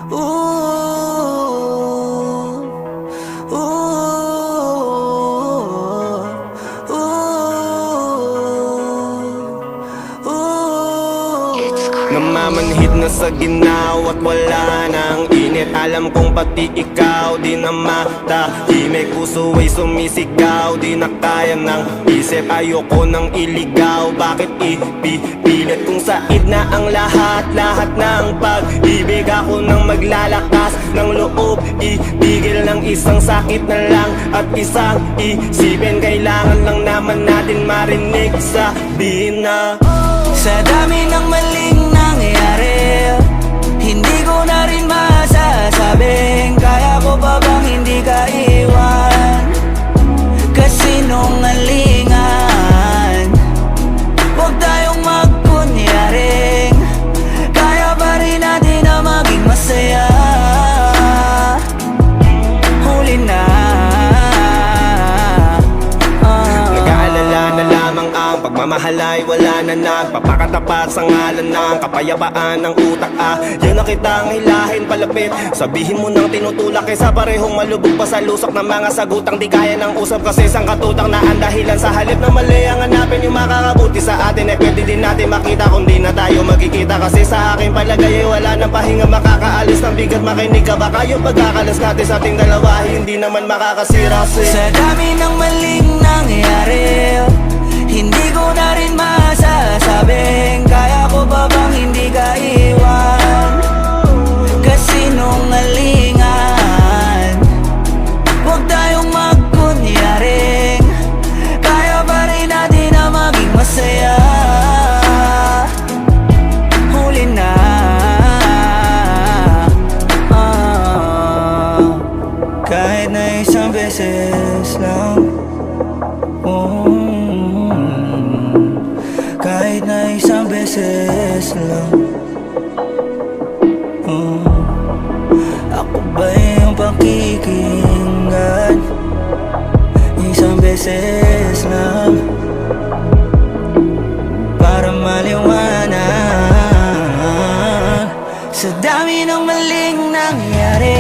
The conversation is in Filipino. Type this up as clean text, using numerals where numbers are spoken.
Ooh, ooh, ooh, ooh. Namamanhid na sa ginaw at wala nang init. Alam kong pati ikaw di na matahimik. Puso ay sumisigaw, di na kaya ng isip. Ayoko nang iligaw, bakit ipipilit? Kung said na ang lahat ng pag-ibig. Ako nang maglalakas ng loob, itigil ng isang sakit na lang at isang isipin. Kailangan lang naman natin marinig, sabihin na sa dami ng maling nangyayari, hindi ko na rin masasabing kaya ko pa bang hindi ka iwan. Kasinungalingan, huwag tayong magkunyaring kaya pa rin natin na maging masaya. Huli na, nag-aalala na lamang ang pagmamahal ay wala na nagpapakatapat sa ngalan ng kapayapaan ng utak. Yan na kitang hilahin palapit. Sabihin mo nang tinutulak kaysa parehong malubog pa sa lusok ng mga sagutang di kaya ng usap kasi isang katutang na ang dahilan. Sa halip na mali ang hanapin yung makakabuti sa atin, eh pwede din natin makita kung di na tayo magkikita. Kasi sa aking palagay ay wala ng pahinga makakaalis ng bigat. Makinig ka baka yung pagkakalas natin sa ating dalawa hindi naman makakasira. sa dami ng maling nangyayari, hindi ko na rin masasabing kaya ko pa bang hindi ka iwan. Kasinungalingan, huwag tayong magkunyaring kaya pa rin natin na maging masaya. Huli na, kahit na isang beses lang. Kahit na isang beses lang. Ako ba yung pakikinggan? Isang beses lang para maliwanag. Sa dami ng maling nangyari,